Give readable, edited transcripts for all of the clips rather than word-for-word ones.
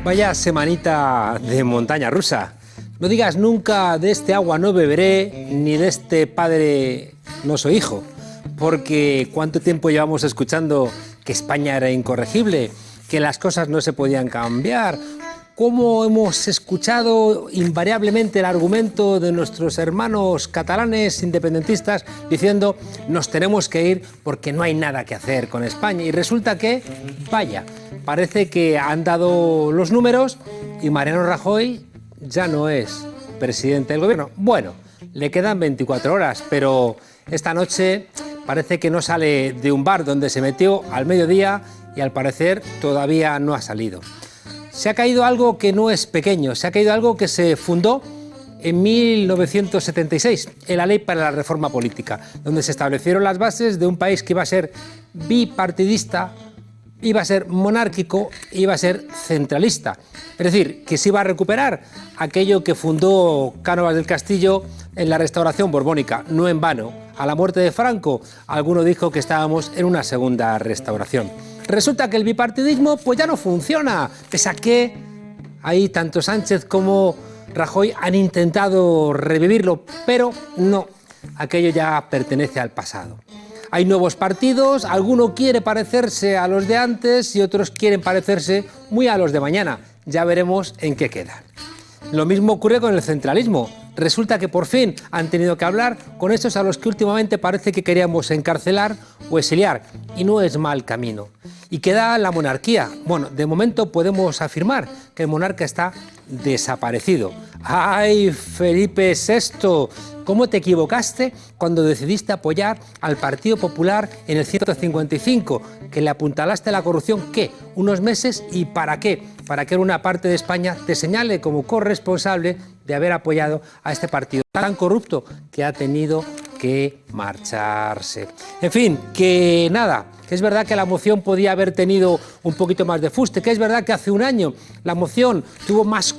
Vaya semanita de montaña rusa. No digas nunca de este agua no beberé, ni de este padre no soy hijo. Porque cuánto tiempo llevamos escuchando que España era incorregible, que las cosas no se podían cambiar. Cómo hemos escuchado invariablemente el argumento de nuestros hermanos catalanes independentistas diciendo nos tenemos que ir porque no hay nada que hacer con España. Y resulta que, vaya, parece que han dado los números y Mariano Rajoy ya no es presidente del gobierno. Bueno, le quedan 24 horas, pero esta noche parece que no sale de un bar donde se metió al mediodía y al parecer todavía no ha salido. Se ha caído algo que no es pequeño, se ha caído algo que se fundó en 1976, en la Ley para la Reforma Política, donde se establecieron las bases de un país que iba a ser bipartidista, iba a ser monárquico, iba a ser centralista. Es decir, que se iba a recuperar aquello que fundó Cánovas del Castillo en la Restauración borbónica, no en vano. A la muerte de Franco, alguno dijo que estábamos en una segunda restauración. Resulta que el bipartidismo pues ya no funciona, pese a que ahí tanto Sánchez como Rajoy han intentado revivirlo, pero no, aquello ya pertenece al pasado. Hay nuevos partidos, alguno quiere parecerse a los de antes y otros quieren parecerse muy a los de mañana. Ya veremos en qué quedan. Lo mismo ocurre con el centralismo. Resulta que por fin han tenido que hablar con esos a los que últimamente parece que queríamos encarcelar o exiliar. Y no es mal camino. Y queda la monarquía. Bueno, de momento podemos afirmar que el monarca está desaparecido. ¡Ay, Felipe VI! ¿Cómo te equivocaste cuando decidiste apoyar al Partido Popular en el 155? Que le apuntalaste a la corrupción, ¿qué? ¿Unos meses? ¿Y para qué? Para que una parte de España te señale como corresponsable de haber apoyado a este partido tan corrupto que ha tenido que marcharse. En fin, que nada, que es verdad que la moción podía haber tenido un poquito más de fuste, que es verdad que hace un año la moción tuvo más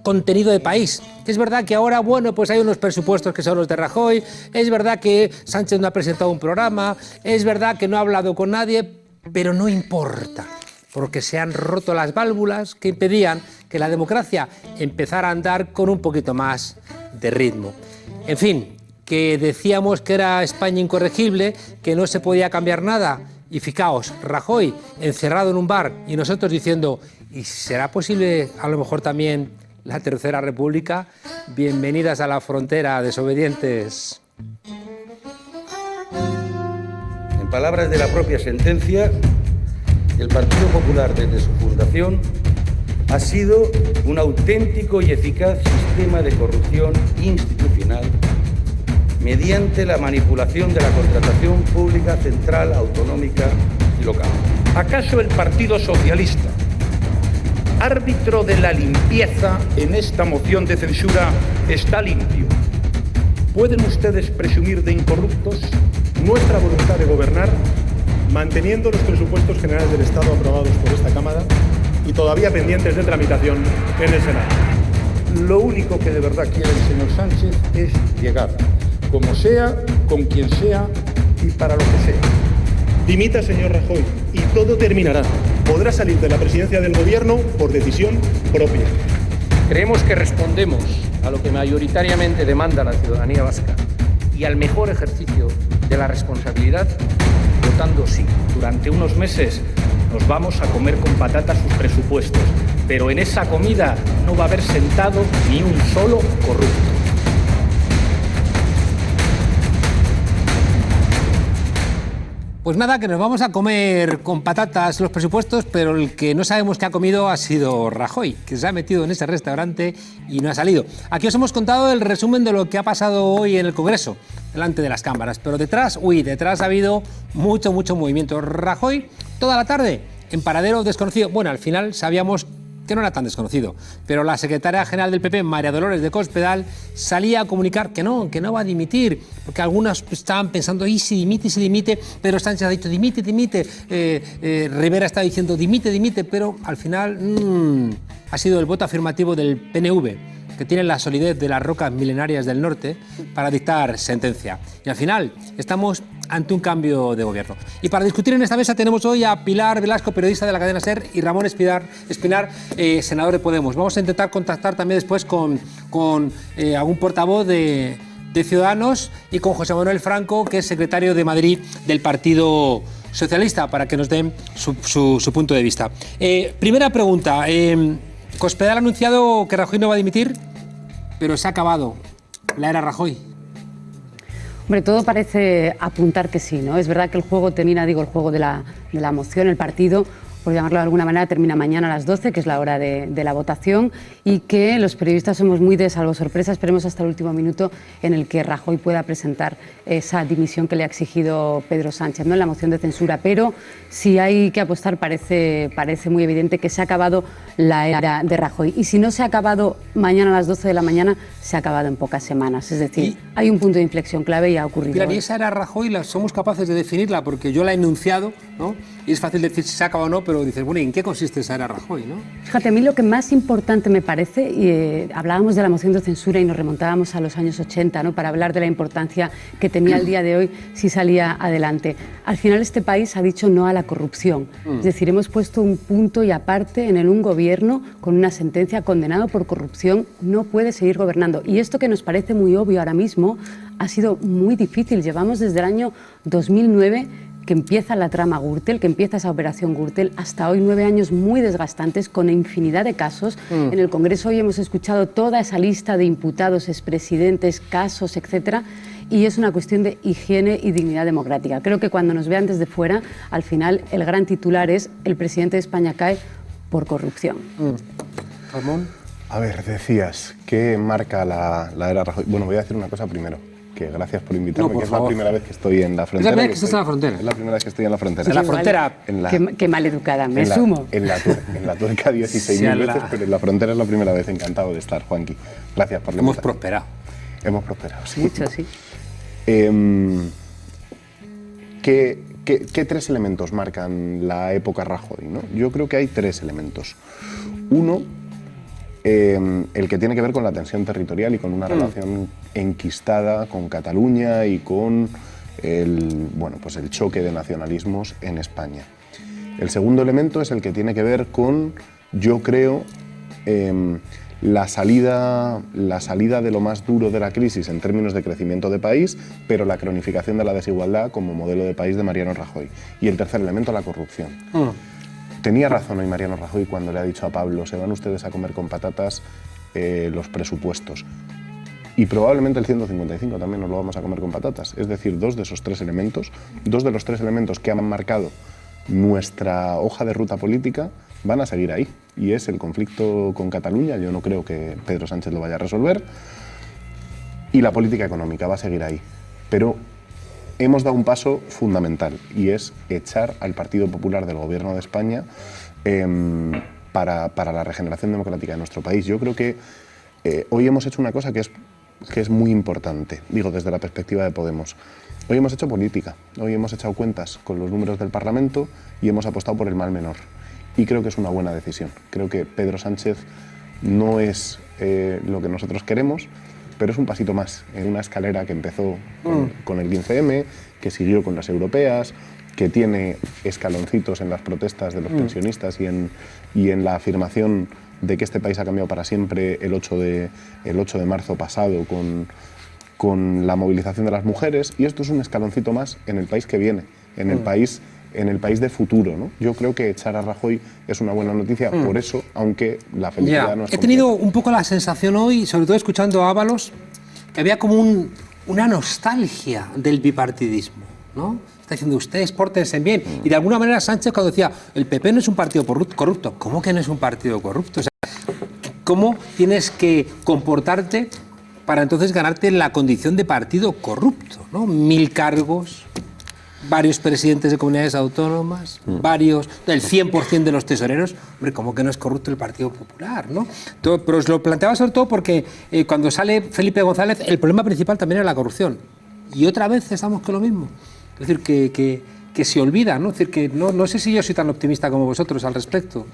contenido de país. Es verdad que ahora, bueno, pues hay unos presupuestos que son los de Rajoy, es verdad que Sánchez no ha presentado un programa, es verdad que no ha hablado con nadie, pero no importa, porque se han roto las válvulas que impedían que la democracia empezara a andar con un poquito más de ritmo. En fin, que decíamos que era España incorregible, que no se podía cambiar nada, y fijaos, Rajoy encerrado en un bar y nosotros diciendo, ¿y será posible a lo mejor también la Tercera República? Bienvenidas a la frontera, desobedientes. En palabras de la propia sentencia, el Partido Popular desde su fundación ha sido un auténtico y eficaz sistema de corrupción institucional mediante la manipulación de la contratación pública central, autonómica y local. ¿Acaso el Partido Socialista, árbitro de la limpieza en esta moción de censura, está limpio? ¿Pueden ustedes presumir de incorruptos? Nuestra voluntad de gobernar, manteniendo los presupuestos generales del Estado aprobados por esta Cámara y todavía pendientes de tramitación en el Senado. Lo único que de verdad quiere el señor Sánchez es llegar, como sea, con quien sea y para lo que sea. Dimita, señor Rajoy, y todo terminará. Podrá salir de la presidencia del Gobierno por decisión propia. Creemos que respondemos a lo que mayoritariamente demanda la ciudadanía vasca y al mejor ejercicio de la responsabilidad votando sí. Durante unos meses nos vamos a comer con patatas sus presupuestos, pero en esa comida no va a haber sentado ni un solo corrupto. Pues nada, que nos vamos a comer con patatas los presupuestos, pero el que no sabemos qué ha comido ha sido Rajoy, que se ha metido en ese restaurante y no ha salido. Aquí os hemos contado el resumen de lo que ha pasado hoy en el Congreso, delante de las cámaras, pero detrás ha habido mucho movimiento. Rajoy, toda la tarde, en paradero desconocido. Bueno, al final sabíamos que no era tan desconocido, pero la secretaria general del PP, María Dolores de Cospedal, salía a comunicar que no va a dimitir, porque algunos estaban pensando, ¿y si dimite? Pedro Sánchez ha dicho, dimite, Rivera está diciendo, dimite, pero al final ha sido el voto afirmativo del PNV. que tienen la solidez de las rocas milenarias del norte para dictar sentencia. Y al final estamos ante un cambio de gobierno. Y para discutir en esta mesa tenemos hoy a Pilar Velasco, periodista de la cadena SER, y Ramón Espinar, senador de Podemos. Vamos a intentar contactar también después con algún portavoz de Ciudadanos y con José Manuel Franco, que es secretario de Madrid del Partido Socialista, para que nos den su punto de vista. Primera pregunta. Cospedal ha anunciado que Rajoy no va a dimitir, pero se ha acabado la era Rajoy. Hombre, todo parece apuntar que sí, ¿no? Es verdad que el juego termina, el juego de la moción, el partido, por llamarlo de alguna manera, termina mañana a las 12, que es la hora de la votación, y que los periodistas somos muy de salvo sorpresa, esperemos hasta el último minuto en el que Rajoy pueda presentar esa dimisión que le ha exigido Pedro Sánchez, ¿no?, en la moción de censura. Pero si hay que apostar, parece muy evidente que se ha acabado la era de Rajoy. Y si no se ha acabado mañana a las 12 de la mañana, se ha acabado en pocas semanas. Es decir, hay un punto de inflexión clave y ha ocurrido. Pilar, ¿y esa era Rajoy somos capaces de definirla? Porque yo la he enunciado, ¿no? Y es fácil decir si se ha acabado o no, pero dices, bueno, ¿y en qué consiste esa era Rajoy, no? Fíjate, a mí lo que más importante me parece, y hablábamos de la moción de censura y nos remontábamos a los años 80, ¿no?, para hablar de la importancia que tenía el día de hoy si salía adelante. Al final este país ha dicho no a la corrupción. Es decir, hemos puesto un punto y aparte en un gobierno con una sentencia, condenado por corrupción, no puede seguir gobernando. Y esto que nos parece muy obvio ahora mismo ha sido muy difícil. Llevamos desde el año 2009 que empieza la trama Gürtel, que empieza esa operación Gürtel, hasta hoy 9 años muy desgastantes, con infinidad de casos. En el Congreso hoy hemos escuchado toda esa lista de imputados, expresidentes, casos, etcétera, y es una cuestión de higiene y dignidad democrática. Creo que cuando nos vean desde fuera, al final el gran titular es: el presidente de España cae por corrupción. Ramón. A ver, decías, ¿qué marca la era Rajoy? Bueno, voy a decir una cosa primero. Que gracias por invitarme, No, por que favor. es la primera vez que estoy en la frontera. ¿Es la primera vez que estás en la frontera? Es la primera vez que estoy en la frontera. En la frontera. Qué maleducada, me sumo. En la tuerca 16.000 veces, pero en la frontera es la primera vez. Encantado de estar, Juanqui. Gracias por la Hemos invitación. prosperado. Hemos prosperado, sí. Mucho, sí. ¿Qué tres elementos marcan la época Rajoy, ¿no? Yo creo que hay tres elementos. Uno, el que tiene que ver con la tensión territorial y con una relación enquistada con Cataluña y con el choque de nacionalismos en España. El segundo elemento es el que tiene que ver con, yo creo, la salida de lo más duro de la crisis en términos de crecimiento de país, pero la cronificación de la desigualdad como modelo de país de Mariano Rajoy. Y el tercer elemento, la corrupción. Tenía razón hoy Mariano Rajoy cuando le ha dicho a Pablo: se van ustedes a comer con patatas los presupuestos. Y probablemente el 155 también nos lo vamos a comer con patatas. Es decir, dos de los tres elementos que han marcado nuestra hoja de ruta política van a seguir ahí. Y es el conflicto con Cataluña, yo no creo que Pedro Sánchez lo vaya a resolver, y la política económica va a seguir ahí. Pero hemos dado un paso fundamental, y es echar al Partido Popular del Gobierno de España para la regeneración democrática de nuestro país. Yo creo que hoy hemos hecho una cosa que es muy importante, digo desde la perspectiva de Podemos. Hoy hemos hecho política, hoy hemos echado cuentas con los números del Parlamento y hemos apostado por el mal menor. Y creo que es una buena decisión. Creo que Pedro Sánchez no es lo que nosotros queremos, pero es un pasito más en una escalera que empezó con el 15M, que siguió con las europeas, que tiene escaloncitos en las protestas de los pensionistas y en la afirmación de que este país ha cambiado para siempre el 8 de marzo pasado con la movilización de las mujeres, y esto es un escaloncito más en el país que viene, en el país de futuro, ¿no? Yo creo que echar a Rajoy es una buena noticia, por eso, aunque la felicidad no es completa. He tenido un poco la sensación hoy, sobre todo escuchando a Ábalos, que había como una nostalgia del bipartidismo, ¿no? Está diciendo, ustedes pórtense bien. Y de alguna manera Sánchez, cuando decía, el PP no es un partido corrupto, ¿cómo que no es un partido corrupto? O sea, ¿cómo tienes que comportarte para entonces ganarte la condición de partido corrupto, ¿no? 1000 cargos, varios presidentes de comunidades autónomas, el 100% de los tesoreros. Hombre, ¿cómo que no es corrupto el Partido Popular, ¿no? Pero os lo planteaba sobre todo porque cuando sale Felipe González, el problema principal también era la corrupción. Y otra vez estamos con lo mismo. Es decir, que se olvida, ¿no? Es decir, que no sé si yo soy tan optimista como vosotros al respecto.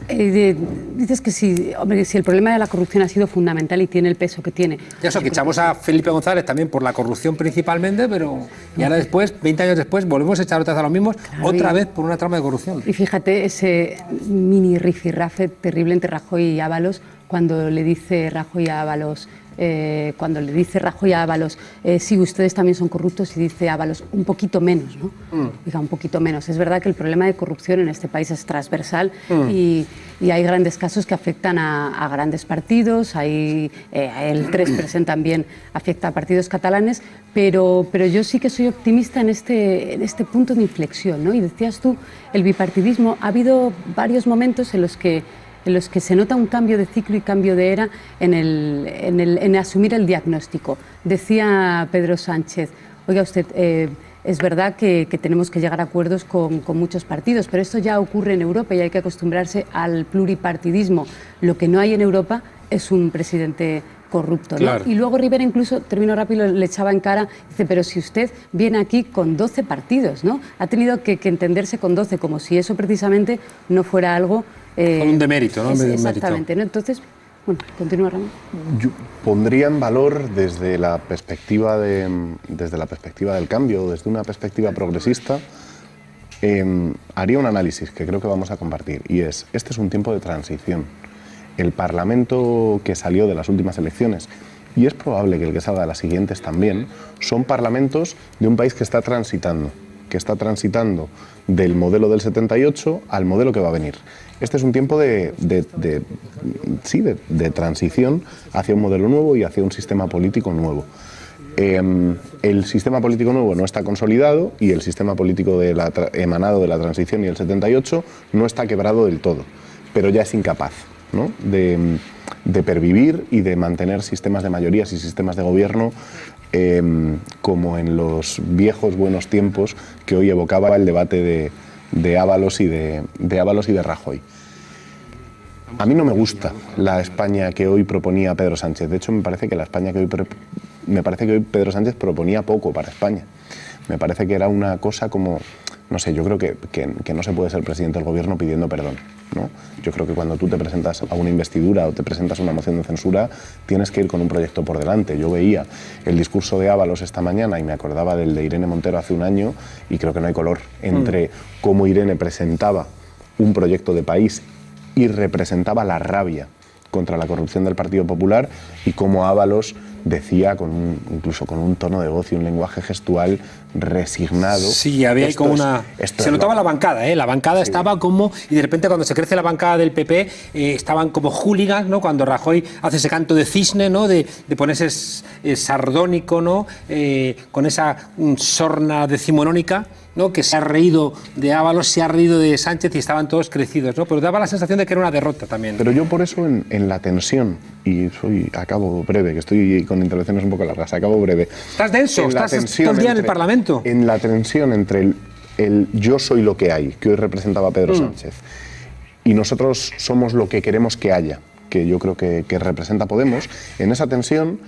Dices que sí, hombre, si el problema de la corrupción ha sido fundamental y tiene el peso que tiene. Y eso, que echamos a Felipe González también por la corrupción principalmente, pero y ahora después, 20 años después, volvemos a echar otra vez a los mismos, otra vez por una trama de corrupción. Y fíjate ese mini rifirrafe terrible entre Rajoy y Ábalos, cuando le dice Rajoy a Ábalos, sí, ustedes también son corruptos, y dice Ábalos, un poquito menos, ¿no? Diga, un poquito menos. Es verdad que el problema de corrupción en este país es transversal y hay grandes casos que afectan a grandes partidos, el 3% también afecta a partidos catalanes, pero yo sí que soy optimista en este punto de inflexión, ¿no? Y decías tú, el bipartidismo, ha habido varios momentos en los que se nota un cambio de ciclo y cambio de era en asumir el diagnóstico. Decía Pedro Sánchez, oiga usted, es verdad que tenemos que llegar a acuerdos con muchos partidos, pero esto ya ocurre en Europa y hay que acostumbrarse al pluripartidismo. Lo que no hay en Europa es un presidente corrupto, ¿no? Claro. Y luego Rivera, incluso, termino rápido, le echaba en cara, dice, pero si usted viene aquí con 12 partidos, ¿no? Ha tenido que entenderse con 12, como si eso precisamente no fuera algo... con un demérito, ¿no? Exactamente, ¿no? Entonces, bueno, continúa, Ramón. Yo pondría en valor desde la perspectiva del cambio, desde una perspectiva progresista, haría un análisis que creo que vamos a compartir, y este es un tiempo de transición. El Parlamento que salió de las últimas elecciones, y es probable que el que salga de las siguientes también, son parlamentos de un país que está transitando del modelo del 78 al modelo que va a venir. Este es un tiempo de transición hacia un modelo nuevo y hacia un sistema político nuevo. El sistema político nuevo no está consolidado y el sistema político emanado de la transición y el 78 no está quebrado del todo, pero ya es incapaz, ¿no? de pervivir y de mantener sistemas de mayorías y sistemas de gobierno como en los viejos buenos tiempos que hoy evocaba el debate de Ábalos y de Rajoy. A mí no me gusta la España que hoy proponía Pedro Sánchez. De hecho, me parece que hoy Pedro Sánchez proponía poco para España. Me parece que era una cosa como... No sé, yo creo que no se puede ser presidente del gobierno pidiendo perdón, ¿no? Yo creo que cuando tú te presentas a una investidura o te presentas a una moción de censura, tienes que ir con un proyecto por delante. Yo veía el discurso de Ábalos esta mañana y me acordaba del de Irene Montero hace un año, y creo que no hay color entre cómo Irene presentaba un proyecto de país y representaba la rabia contra la corrupción del Partido Popular, y cómo Ábalos decía, incluso con un tono de voz y un lenguaje gestual resignado. Sí, había ahí como una... Se notaba la bancada, ¿eh? La bancada sí. Estaba como... Y de repente cuando se crece la bancada del PP, estaban como hooligans, ¿no? Cuando Rajoy hace ese canto de cisne, ¿no? De ponerse sardónico, ¿no? Con esa sorna decimonónica, ¿no? Que se ha reído de Ábalos, se ha reído de Sánchez y estaban todos crecidos, ¿no? Pero daba la sensación de que era una derrota también. Pero yo por eso en la tensión, y acabo breve, que estoy con intervenciones un poco largas, acabo breve. Estás denso, estás todo el día en el Parlamento. En la tensión entre el yo soy lo que hay, que hoy representaba Pedro Sánchez, y nosotros somos lo que queremos que haya, que yo creo que representa Podemos, en esa tensión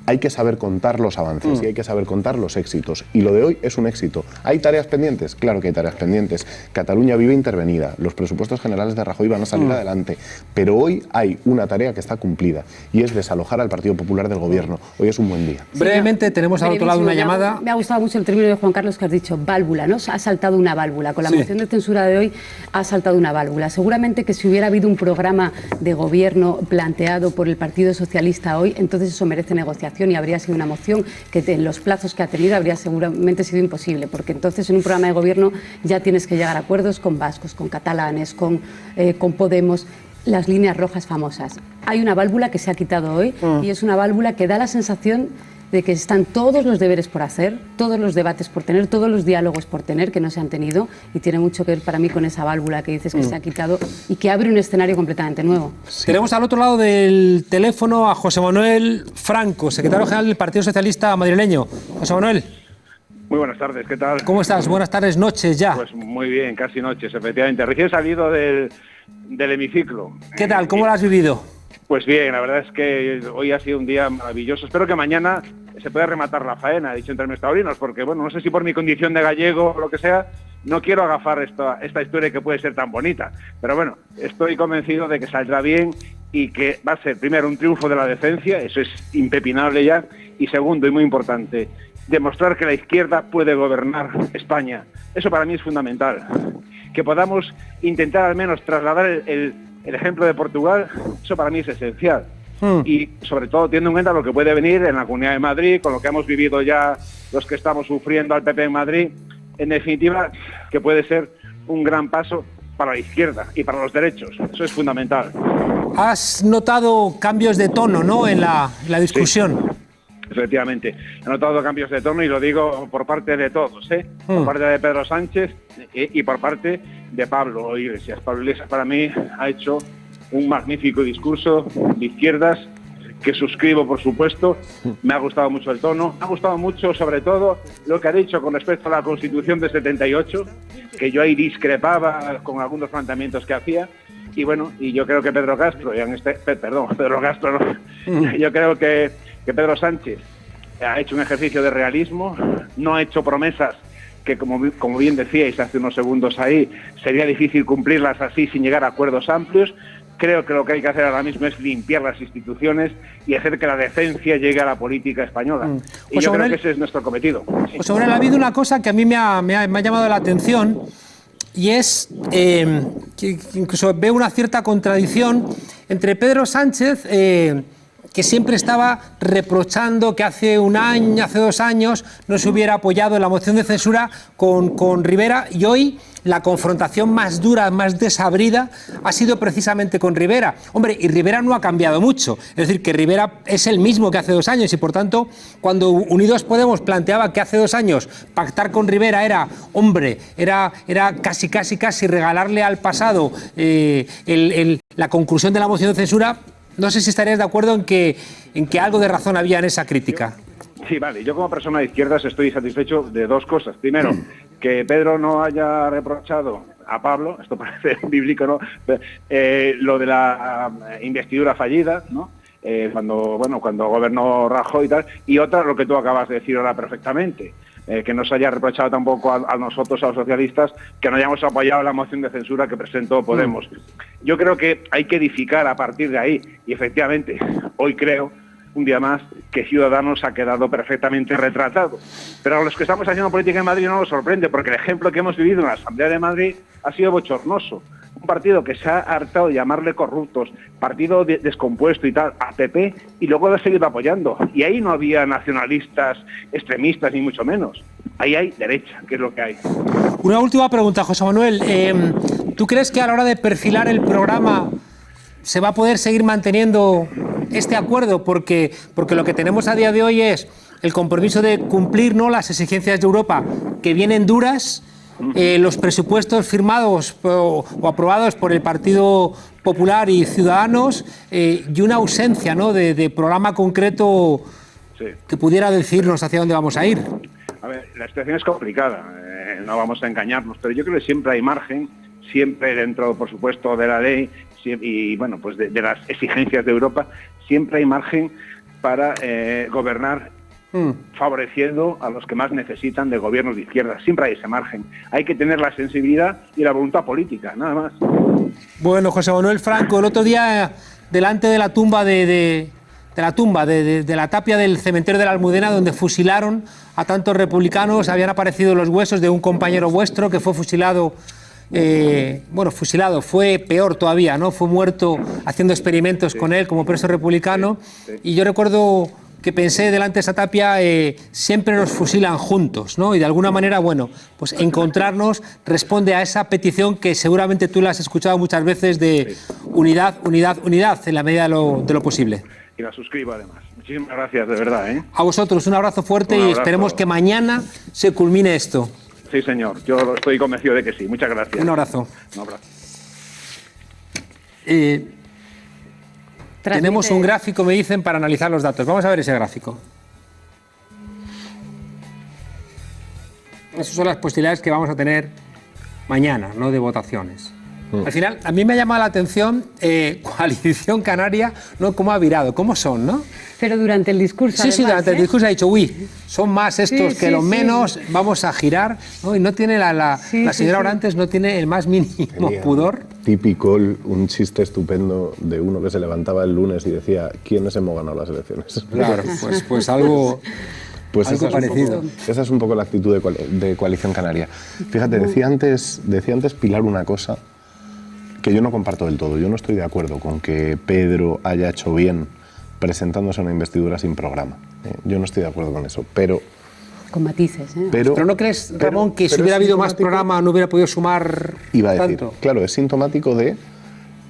hay que saber contar los avances y hay que saber contar los éxitos. Y lo de hoy es un éxito. ¿Hay tareas pendientes? Claro que hay tareas pendientes. Cataluña vive intervenida. Los presupuestos generales de Rajoy van a salir adelante. Pero hoy hay una tarea que está cumplida y es desalojar al Partido Popular del gobierno. Hoy es un buen día. Sí, brevemente, tenemos al otro lado una llamada. Me ha gustado mucho el término de Juan Carlos que has dicho, válvula, ¿no? Ha saltado una válvula. Con la moción de censura de hoy ha saltado una válvula. Seguramente que si hubiera habido un programa de gobierno planteado por el Partido Socialista hoy, entonces eso merece negociación y habría sido una moción que en los plazos que ha tenido habría seguramente sido imposible, porque entonces en un programa de gobierno ya tienes que llegar a acuerdos con vascos, con catalanes, con Podemos, las líneas rojas famosas. Hay una válvula que se ha quitado hoy y es una válvula que da la sensación de que están todos los deberes por hacer, todos los debates por tener, todos los diálogos por tener que no se han tenido, y tiene mucho que ver para mí con esa válvula que dices que se ha quitado y que abre un escenario completamente nuevo. Sí. Tenemos al otro lado del teléfono a José Manuel Franco, secretario general del Partido Socialista madrileño. José Manuel. Muy buenas tardes, ¿qué tal? ¿Cómo estás? Buenas tardes, noches ya. Pues muy bien, casi noches, efectivamente. Recién salido del hemiciclo. ¿Qué tal? ¿Cómo lo has vivido? Pues bien, la verdad es que hoy ha sido un día maravilloso. Espero que mañana se pueda rematar la faena, dicho en términos taurinos, porque bueno, no sé si por mi condición de gallego o lo que sea, no quiero agafar esta historia que puede ser tan bonita, pero bueno, estoy convencido de que saldrá bien y que va a ser, primero, un triunfo de la decencia, eso es impepinable ya, y segundo, y muy importante, demostrar que la izquierda puede gobernar España. Eso para mí es fundamental. Que podamos intentar al menos trasladar el ejemplo de Portugal, eso para mí es esencial. Y sobre todo teniendo en cuenta lo que puede venir en la Comunidad de Madrid, con lo que hemos vivido ya los que estamos sufriendo al PP en Madrid, en definitiva, que puede ser un gran paso para la izquierda y para los derechos. Eso es fundamental. ¿Has notado cambios de tono, ¿no?, en la discusión? Sí. Efectivamente, he notado cambios de tono y lo digo por parte de todos, por parte de Pedro Sánchez y por parte de Pablo Iglesias. Pablo Iglesias para mí ha hecho un magnífico discurso de izquierdas que suscribo, por supuesto. Me ha gustado mucho el tono, me ha gustado mucho sobre todo lo que ha dicho con respecto a la Constitución de 78, que yo ahí discrepaba con algunos planteamientos que hacía. Y bueno, y yo creo que Pedro Castro, yo creo que Pedro Sánchez ha hecho un ejercicio de realismo, no ha hecho promesas que, como bien decíais hace unos segundos ahí, sería difícil cumplirlas así sin llegar a acuerdos amplios. Creo que lo que hay que hacer ahora mismo es limpiar las instituciones y hacer que la decencia llegue a la política española. Y yo creo que ese es nuestro cometido. Pues Manuel, ha habido una cosa que a mí me ha llamado la atención, y es que incluso veo una cierta contradicción entre Pedro Sánchez, que siempre estaba reprochando que hace un año, hace 2 años, no se hubiera apoyado la moción de censura con Rivera, y hoy la confrontación más dura, más desabrida, ha sido precisamente con Rivera. Hombre, y Rivera no ha cambiado mucho, es decir, que Rivera es el mismo que hace 2 años, y por tanto, cuando Unidos Podemos planteaba que hace 2 años pactar con Rivera era casi regalarle al pasado la conclusión de la moción de censura, no sé si estarías de acuerdo en que algo de razón había en esa crítica. Sí, vale. Yo como persona de izquierdas estoy satisfecho de 2 cosas. Primero, que Pedro no haya reprochado a Pablo, esto parece bíblico, ¿no?, lo de la investidura fallida, ¿no?, cuando gobernó Rajoy y tal. Y otra, lo que tú acabas de decir ahora perfectamente, que no se haya reprochado tampoco a nosotros, a los socialistas, que no hayamos apoyado la moción de censura que presentó Podemos. Yo creo que hay que edificar a partir de ahí, y efectivamente, hoy creo, un día más, que Ciudadanos ha quedado perfectamente retratado. Pero a los que estamos haciendo política en Madrid no nos sorprende, porque el ejemplo que hemos vivido en la Asamblea de Madrid ha sido bochornoso. Un partido que se ha hartado de llamarle corruptos, partido descompuesto y tal, a PP, y luego lo ha seguido apoyando. Y ahí no había nacionalistas, extremistas, ni mucho menos. Ahí hay derecha, que es lo que hay. Una última pregunta, José Manuel. ¿Tú crees que a la hora de perfilar el programa se va a poder seguir manteniendo este acuerdo? Porque lo que tenemos a día de hoy es el compromiso de cumplir, ¿no?, las exigencias de Europa, que vienen duras, los presupuestos firmados o aprobados por el Partido Popular y Ciudadanos, y una ausencia, ¿no?, de programa concreto que pudiera decirnos hacia dónde vamos a ir. A ver, la situación es complicada, no vamos a engañarnos, pero yo creo que siempre hay margen, siempre dentro, por supuesto, de la ley y, bueno, pues de las exigencias de Europa, siempre hay margen para gobernar favoreciendo a los que más necesitan de gobiernos de izquierda. Siempre hay ese margen. Hay que tener la sensibilidad y la voluntad política, nada más. Bueno, José Manuel Franco, el otro día, delante de la tumba de la tapia del cementerio de la Almudena, donde fusilaron a tantos republicanos, habían aparecido los huesos de un compañero vuestro que fue fusilado. Fusilado, fue peor todavía, ¿no? Fue muerto haciendo experimentos con él como preso republicano. Y yo recuerdo que pensé delante de esa tapia, siempre nos fusilan juntos, ¿no? Y de alguna manera, bueno, pues encontrarnos responde a esa petición que seguramente tú la has escuchado muchas veces de unidad, unidad, unidad, en la medida de lo posible. Y la suscribo además. Muchísimas gracias, de verdad, ¿eh? A vosotros, un abrazo fuerte y esperemos que mañana se culmine esto. Sí, señor. Yo estoy convencido de que sí. Muchas gracias. Un abrazo. Un abrazo. Tenemos un gráfico, me dicen, para analizar los datos. Vamos a ver ese gráfico. Esas son las posibilidades que vamos a tener mañana, ¿no?, de votaciones. Al final, a mí me ha llamado la atención Coalición Canaria, ¿no? Cómo ha virado, cómo son, ¿no? Pero durante el discurso, Sí, además, durante el discurso ha dicho, uy, son más estos Sí, que sí, los sí. menos, vamos a girar, ¿no? Y no tiene la señora Orantes no tiene el más mínimo pudor. Típico, un chiste estupendo de uno que se levantaba el lunes y decía, ¿quiénes hemos ganado las elecciones? Claro, pues algo... Pues algo esa parecido. Esa es un poco la actitud de Coalición Canaria. Fíjate, decía antes Pilar una cosa que yo no comparto del todo. Yo no estoy de acuerdo con que Pedro haya hecho bien presentándose a una investidura sin programa. Yo no estoy de acuerdo con eso, pero... Con matices, ¿eh? Pero ¿no crees, Ramón, que si hubiera habido más programa no hubiera podido sumar iba a decir, tanto? claro, es sintomático de...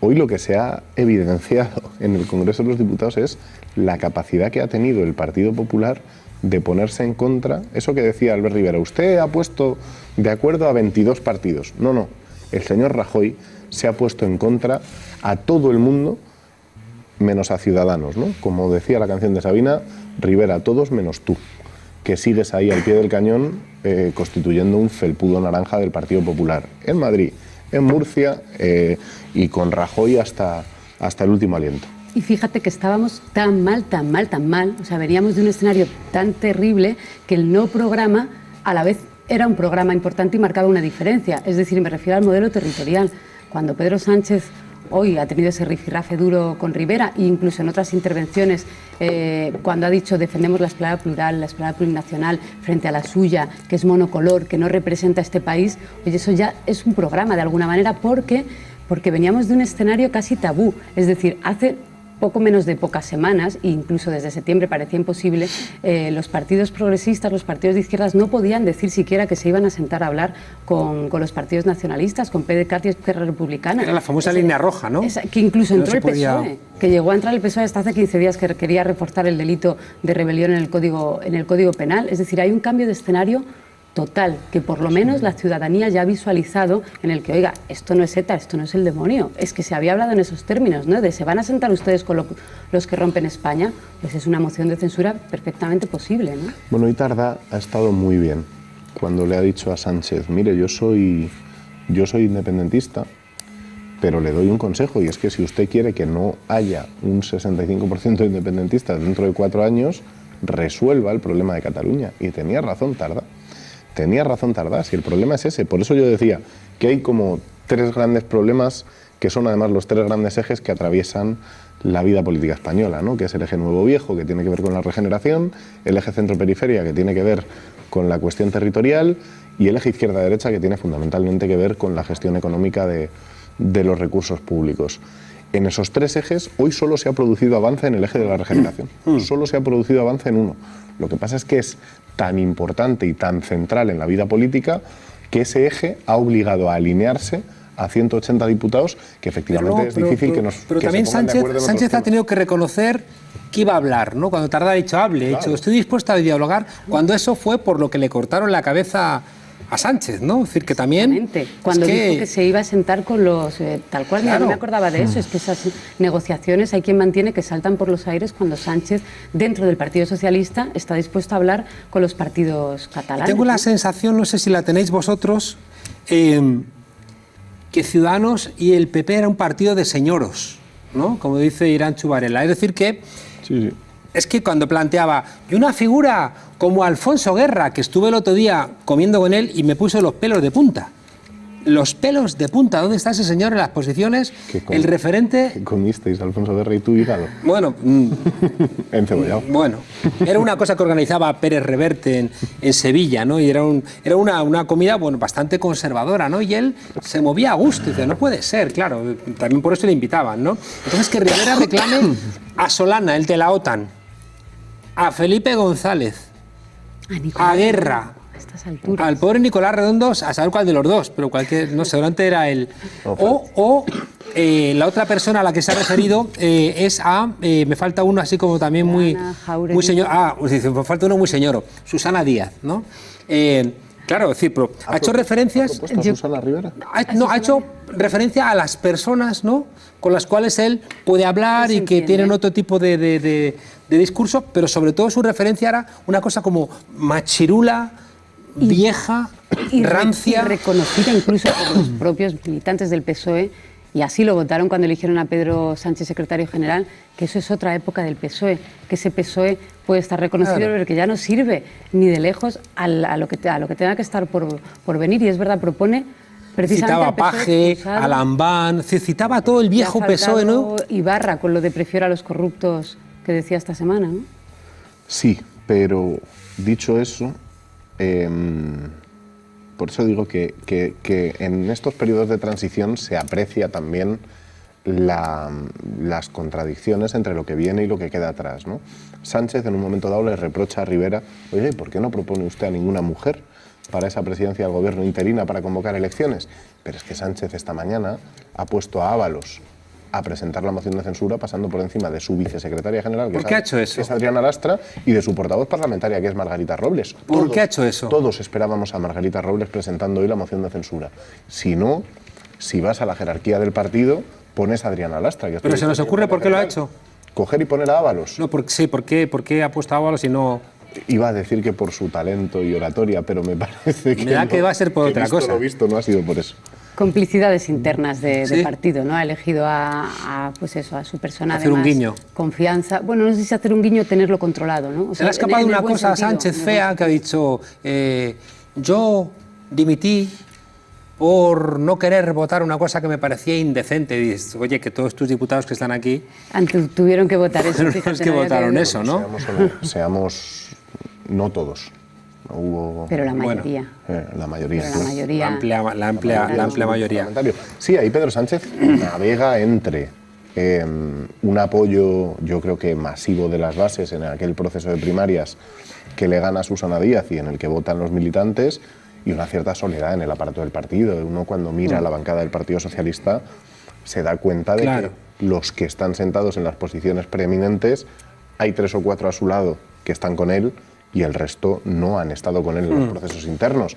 Hoy lo que se ha evidenciado en el Congreso de los Diputados es la capacidad que ha tenido el Partido Popular de ponerse en contra, eso que decía Albert Rivera, usted ha puesto de acuerdo a 22 partidos. No, el señor Rajoy se ha puesto en contra a todo el mundo menos a Ciudadanos, ¿no? Como decía la canción de Sabina, Rivera, a todos menos tú, que sigues ahí al pie del cañón constituyendo un felpudo naranja del Partido Popular en Madrid, en Murcia y con Rajoy hasta el último aliento. Y fíjate que estábamos tan mal, o sea, veníamos de un escenario tan terrible que el no programa a la vez era un programa importante y marcaba una diferencia. Es decir, me refiero al modelo territorial. Cuando Pedro Sánchez hoy ha tenido ese rifirrafe duro con Rivera e incluso en otras intervenciones, cuando ha dicho defendemos la esplada plural, la esplada plurinacional frente a la suya, que es monocolor, que no representa a este país, oye, eso ya es un programa de alguna manera porque veníamos de un escenario casi tabú. Es decir, hace poco menos de pocas semanas, e incluso desde septiembre parecía imposible, los partidos progresistas, los partidos de izquierdas no podían decir siquiera que se iban a sentar a hablar con los partidos nacionalistas, con PDeCAT y Esquerra Republicana. Era la famosa línea roja, ¿no? Que incluso No entró se el podía... PSOE, que llegó a entrar el PSOE hasta hace 15 días, que quería reforzar el delito de rebelión en el Código Penal. Es decir, hay un cambio de escenario total, que por lo menos la ciudadanía ya ha visualizado, en el que, oiga, esto no es ETA, esto no es el demonio, es que se había hablado en esos términos, ¿no? De se van a sentar ustedes con los que rompen España, pues es una moción de censura perfectamente posible, ¿no? Bueno, y Tardá ha estado muy bien cuando le ha dicho a Sánchez, mire, yo soy independentista, pero le doy un consejo, y es que si usted quiere que no haya un 65% de independentistas dentro de 4 años, resuelva el problema de Cataluña. Y tenía razón Tardá. Si el problema es ese. Por eso yo decía que hay como 3 grandes problemas que son además los 3 grandes ejes que atraviesan la vida política española, ¿no? Que es el eje nuevo-viejo, que tiene que ver con la regeneración, el eje centro-periferia, que tiene que ver con la cuestión territorial, y el eje izquierda-derecha, que tiene fundamentalmente que ver con la gestión económica de los recursos públicos. En esos 3 ejes, hoy solo se ha producido avance en el eje de la regeneración. Solo se ha producido avance en uno. Lo que pasa es que es tan importante y tan central en la vida política que ese eje ha obligado a alinearse a 180 diputados, que efectivamente es difícil que nos Pero que también se pongan de acuerdo en Sánchez otros ha tenido que reconocer que iba a hablar, ¿no? Cuando Tardá ha dicho hable, ha dicho estoy dispuesto a dialogar, cuando eso fue por lo que le cortaron la cabeza a Sánchez, ¿no? Es decir, que también... Cuando dijo que se iba a sentar con los... tal cual, claro. No me acordaba de eso, es que esas negociaciones hay quien mantiene que saltan por los aires cuando Sánchez, dentro del Partido Socialista, está dispuesto a hablar con los partidos catalanes. Tengo la sensación, no sé si la tenéis vosotros, que Ciudadanos y el PP era un partido de señoros, ¿no? Como dice Iranchu Varela. Es decir, que... Sí. Es que cuando planteaba, y una figura como Alfonso Guerra, que estuve el otro día comiendo con él y me puso los pelos de punta. Los pelos de punta, ¿dónde está ese señor en las posiciones? El referente... ¿Qué comisteis, Alfonso Guerra y tú, hígado? Bueno... Encebollado. Bueno, era una cosa que organizaba Pérez Reverte en Sevilla, ¿no? Y era una comida, bueno, bastante conservadora, ¿no? Y él se movía a gusto, y dice, no puede ser, claro, también por eso le invitaban, ¿no? Entonces que Rivera reclame a Solana, el de la OTAN, a Felipe González, a Guerra, al pobre Nicolás Redondo, a saber cuál de los dos, pero cualquier, no sé, seguramente era él. O la otra persona a la que se ha referido es a, me falta uno así como también muy señor, me falta uno muy señoro, Susana Díaz, ¿no? Claro, es decir, pero ha hecho referencias... ¿Ha Susana Rivera? Ha hecho referencia a las personas, ¿no?, con las cuales él puede hablar y que tienen otro tipo de discurso, pero sobre todo su referencia era una cosa como machirula, vieja, rancia. Reconocida incluso por los propios militantes del PSOE, y así lo votaron cuando eligieron a Pedro Sánchez secretario general, que eso es otra época del PSOE, que ese PSOE puede estar reconocido, pero que ya no sirve ni de lejos a lo que tenga que estar por venir. Y es verdad, propone precisamente citaba a Paje, a Lambán, citaba a todo el viejo PSOE, ¿no? Ibarra, con lo de prefiero a los corruptos que decía esta semana, ¿no? Sí, pero dicho eso, por eso digo que en estos periodos de transición se aprecia también las contradicciones entre lo que viene y lo que queda atrás, ¿no? Sánchez en un momento dado le reprocha a Rivera, oye, ¿por qué no propone usted a ninguna mujer para esa presidencia del gobierno interina para convocar elecciones? Pero es que Sánchez esta mañana ha puesto a Ábalos a presentar la moción de censura pasando por encima de su vicesecretaria general, ¿Por qué ha hecho eso? que es Adriana Lastra, y de su portavoz parlamentaria, que es Margarita Robles. ¿Por qué ha hecho eso? Todos esperábamos a Margarita Robles presentando hoy la moción de censura. Si no, si vas a la jerarquía del partido, pones a Adriana Lastra. Pero se nos ocurre por qué lo ha hecho. Coger y poner a Ábalos. No, sí, ¿por qué ha puesto a Ábalos y no...? Iba a decir que por su talento y oratoria, pero me parece que... Me da que va a ser por otra cosa. Lo visto no ha sido por eso. Complicidades internas de partido, ¿no? Ha elegido pues eso, a su persona hacer un guiño. Confianza. Bueno, no sé si hacer un guiño o tenerlo controlado, ¿no? O se le ha escapado una cosa a Sánchez fea que ha dicho, yo dimití por no querer votar una cosa que me parecía indecente. Y dices, oye, que todos tus diputados que están aquí... tuvieron que votar eso. Fíjate, es que votaron eso, ¿no? Seamos no todos. Hubo, pero la mayoría. La mayoría. Pero la mayoría. La amplia mayoría. Sí, ahí Pedro Sánchez navega entre un apoyo, yo creo que masivo de las bases en aquel proceso de primarias que le gana a Susana Díaz y en el que votan los militantes, y una cierta soledad en el aparato del partido. Uno cuando mira la bancada del Partido Socialista se da cuenta de que los que están sentados en las posiciones preeminentes, hay 3 o 4 a su lado que están con él, y el resto no han estado con él en los procesos internos.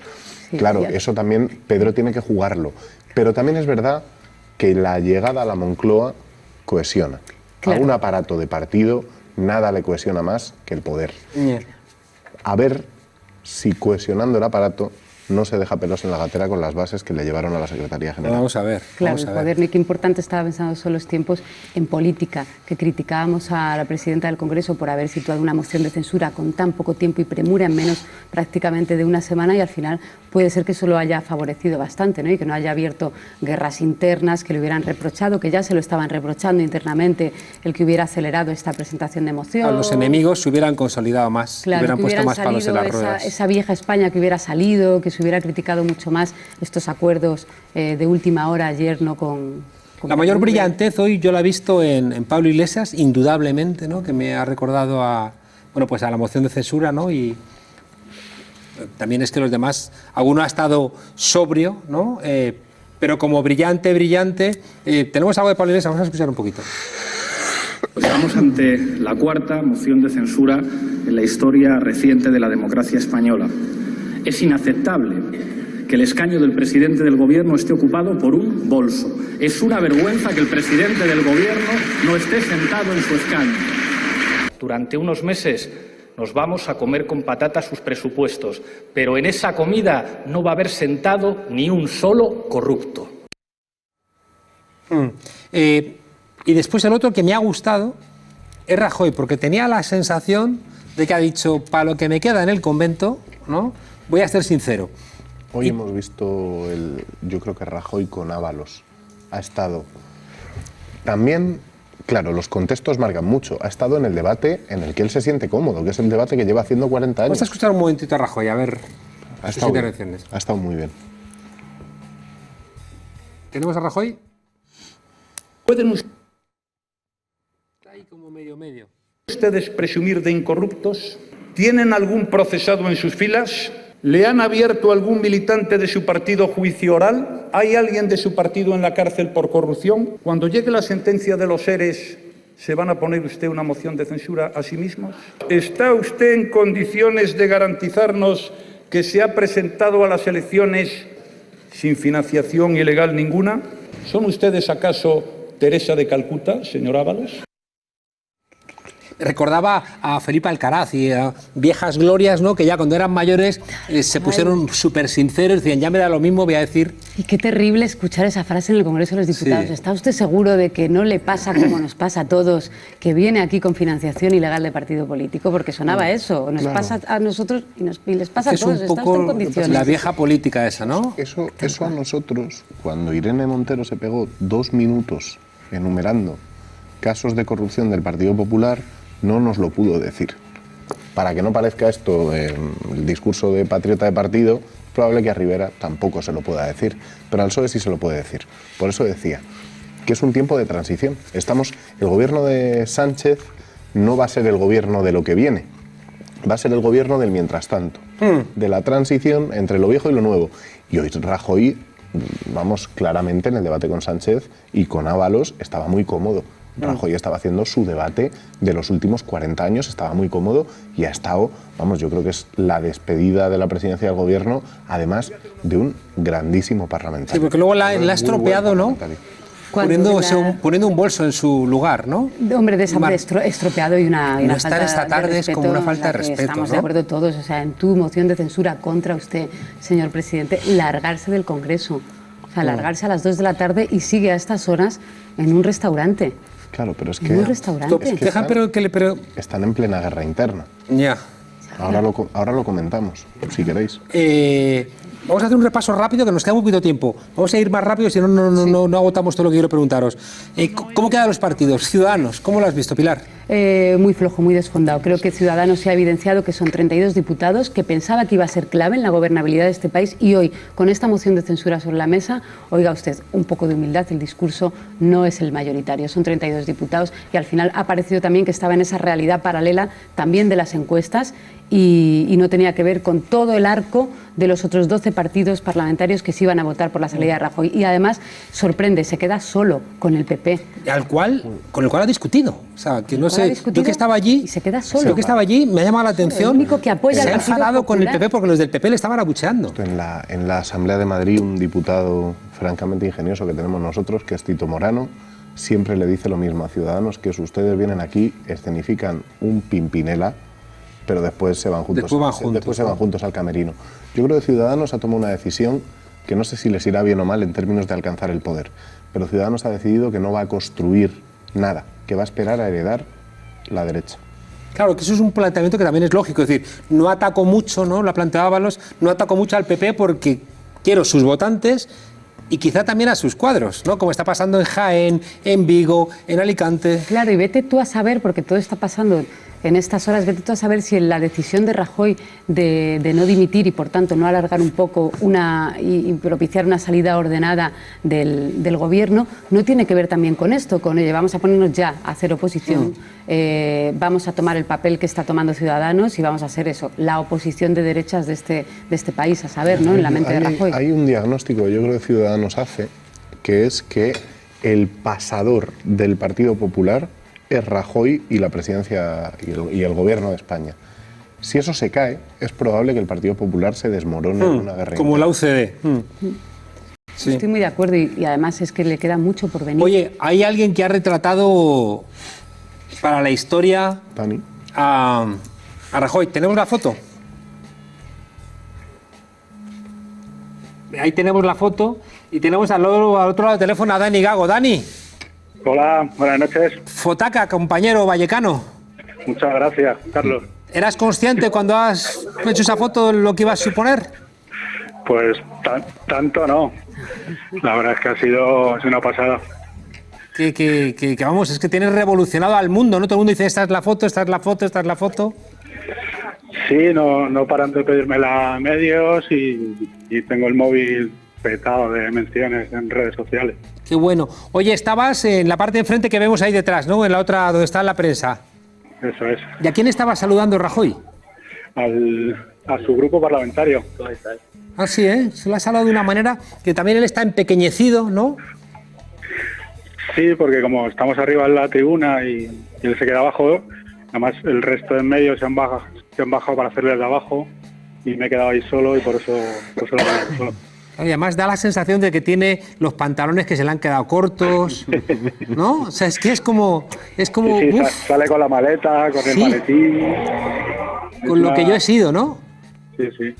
Sí, claro, eso también Pedro tiene que jugarlo. Pero también es verdad que la llegada a la Moncloa cohesiona. A un aparato de partido nada le cohesiona más que el poder. A ver si cohesionando el aparato no se deja pelos en la gatera con las bases que le llevaron a la Secretaría General. Vamos a ver. Claro, el poder, ni qué importante estaba pensando son los tiempos en política, que criticábamos a la presidenta del Congreso por haber situado una moción de censura con tan poco tiempo y premura, en menos prácticamente de una semana, y al final puede ser que eso lo haya favorecido bastante, ¿no? Y que no haya abierto guerras internas que le hubieran reprochado, que ya se lo estaban reprochando internamente, el que hubiera acelerado esta presentación de moción. Los enemigos se hubieran consolidado más, hubieran puesto más palos en las ruedas. Esa vieja España que hubiera salido, que se hubiera criticado mucho más estos acuerdos de última hora ayer, ¿no? Con la mayor brillantez hoy yo la he visto en Pablo Iglesias, indudablemente, ¿no? Que me ha recordado a la moción de censura, ¿no? Y también es que los demás, alguno ha estado sobrio, ¿no? Pero como brillante, tenemos algo de Pablo Iglesias, vamos a escuchar un poquito. Estamos ante la 4ª moción de censura en la historia reciente de la democracia española. Es inaceptable que el escaño del presidente del Gobierno esté ocupado por un bolso. Es una vergüenza que el presidente del Gobierno no esté sentado en su escaño. Durante unos meses nos vamos a comer con patatas sus presupuestos, pero en esa comida no va a haber sentado ni un solo corrupto. Y después el otro que me ha gustado es Rajoy, porque tenía la sensación de que ha dicho, para lo que me queda en el convento, ¿no? Voy a ser sincero. Hoy hemos visto, yo creo que Rajoy con Ábalos ha estado también, claro, los contextos marcan mucho, ha estado en el debate en el que él se siente cómodo, que es el debate que lleva haciendo 40 años. Vamos a escuchar un momentito a Rajoy, a ver sus intervenciones. Ha estado muy bien. ¿Tenemos a Rajoy? ¿Pueden Ahí como medio. ustedes presumir de incorruptos? ¿Tienen algún procesado en sus filas? ¿Le han abierto a algún militante de su partido juicio oral? ¿Hay alguien de su partido en la cárcel por corrupción? Cuando llegue la sentencia de los ERES, ¿se van a poner usted una moción de censura a sí mismos? ¿Está usted en condiciones de garantizarnos que se ha presentado a las elecciones sin financiación ilegal ninguna? ¿Son ustedes acaso Teresa de Calcuta, señor Ábalos? recordaba a Felipe Alcaraz y a viejas glorias, ¿no? Que ya cuando eran mayores se pusieron súper sinceros, decían, ya me da lo mismo, voy a decir... Y qué terrible escuchar esa frase en el Congreso de los Diputados. Sí. ¿Está usted seguro de que no le pasa como nos pasa a todos, que viene aquí con financiación ilegal de partido político? Porque sonaba eso, nos pasa a nosotros y les pasa a todos. Es un poco en condiciones. la vieja política esa, ¿no? Eso a nosotros, cuando Irene Montero se pegó 2 minutos enumerando casos de corrupción del Partido Popular, no nos lo pudo decir. Para que no parezca esto el discurso de patriota de partido, es probable que a Rivera tampoco se lo pueda decir, pero al PSOE sí se lo puede decir. Por eso decía que es un tiempo de transición. El gobierno de Sánchez no va a ser el gobierno de lo que viene, va a ser el gobierno del mientras tanto, de la transición entre lo viejo y lo nuevo. Y hoy Rajoy, vamos, claramente en el debate con Sánchez y con Ábalos estaba muy cómodo. Rajoy estaba haciendo su debate de los últimos 40 años, estaba muy cómodo y ha estado, vamos, yo creo que es la despedida de la presidencia del gobierno, además de un grandísimo parlamentario. Sí, porque luego la ha estropeado, ¿no? Poniendo un bolso en su lugar, ¿no? Hombre, estropeado y una no falta estar esta tarde de es como una falta de respeto, estamos ¿no? de acuerdo todos, o sea, en tu moción de censura contra usted, señor presidente, largarse del Congreso, o sea, largarse a las 2 de la tarde y sigue a estas horas en un restaurante. Claro, pero es que... En un restaurante. Están en plena guerra interna. Ya. Ahora lo comentamos, si queréis. Vamos a hacer un repaso rápido, que nos queda muy poquito tiempo. Vamos a ir más rápido, si no, no agotamos todo lo que quiero preguntaros. ¿Cómo quedan los partidos? Ciudadanos, ¿cómo lo has visto, Pilar? Muy flojo, muy desfondado. Creo que Ciudadanos se ha evidenciado que son 32 diputados, que pensaba que iba a ser clave en la gobernabilidad de este país y hoy, con esta moción de censura sobre la mesa, oiga usted, un poco de humildad, el discurso no es el mayoritario, son 32 diputados y al final ha parecido también que estaba en esa realidad paralela también de las encuestas y no tenía que ver con todo el arco de los otros 12 partidos parlamentarios que se iban a votar por la salida de Rajoy. Y además, sorprende, se queda solo con el PP. Con el cual ha discutido. O sea, que no sé, yo que estaba allí... Y se queda solo. Yo que estaba allí, me ha llamado la atención. El único que apoya se ha al Partido enfadado con el Popular. PP porque los del PP le estaban abucheando. En la Asamblea de Madrid, un diputado francamente ingenioso que tenemos nosotros, que es Tito Morano, siempre le dice lo mismo a Ciudadanos, que si ustedes vienen aquí, escenifican un Pimpinela, pero después se van juntos, después se van juntos al camerino. Yo creo que Ciudadanos ha tomado una decisión que no sé si les irá bien o mal en términos de alcanzar el poder, pero Ciudadanos ha decidido que no va a construir nada, que va a esperar a heredar la derecha. Claro, que eso es un planteamiento que también es lógico, es decir, no ataco mucho, ¿no? Lo planteaba Ábalos, no ataco mucho al PP porque quiero sus votantes y quizá también a sus cuadros, ¿no? Como está pasando en Jaén, en Vigo, en Alicante. Claro, y vete tú a saber, porque todo está pasando en estas horas, vete tú a saber si la decisión de Rajoy de no dimitir y por tanto no alargar un poco y propiciar una salida ordenada del gobierno no tiene que ver también con esto, con oye, vamos a ponernos ya a hacer oposición, vamos a tomar el papel que está tomando Ciudadanos y vamos a hacer eso, la oposición de derechas de este país, a saber, ¿no? En la mente de Rajoy. Hay un diagnóstico que yo creo que Ciudadanos hace, que es que el pasador del Partido Popular es Rajoy y la presidencia y el gobierno de España. Si eso se cae, es probable que el Partido Popular se desmorone en una guerra. Como la UCD. Sí. Estoy muy de acuerdo y además es que le queda mucho por venir. Oye, hay alguien que ha retratado para la historia Dani. a Rajoy. ¿Tenemos la foto? Ahí tenemos la foto y tenemos al otro lado del teléfono a Dani Gago. Dani. Hola, buenas noches. Fotaca, compañero vallecano. Muchas gracias, Carlos. ¿Eras consciente cuando has hecho esa foto de lo que iba a suponer? Pues tanto no. La verdad es que ha sido una pasada. Que vamos, es que tienes revolucionado al mundo, ¿no? Todo el mundo dice, esta es la foto, esta es la foto, esta es la foto. Sí, no paran de pedírmela a medios y tengo el móvil petado de menciones en redes sociales. Qué bueno. Oye, estabas en la parte de enfrente que vemos ahí detrás, ¿no? En la otra, donde está la prensa. Eso es. ¿Y a quién estaba saludando Rajoy? A su grupo parlamentario. Ah, sí, ¿eh? Se lo ha saludado de una manera que también él está empequeñecido, ¿no? Sí, porque como estamos arriba en la tribuna y él se queda abajo, además el resto de medios se han bajado para hacerle de abajo y me he quedado ahí solo y por eso lo he solo. Y además da la sensación de que tiene los pantalones que se le han quedado cortos, ¿no? O sea, es que es como Sí, sale con la maleta, con el maletín. Con lo que yo he sido, ¿no? Sí, sí.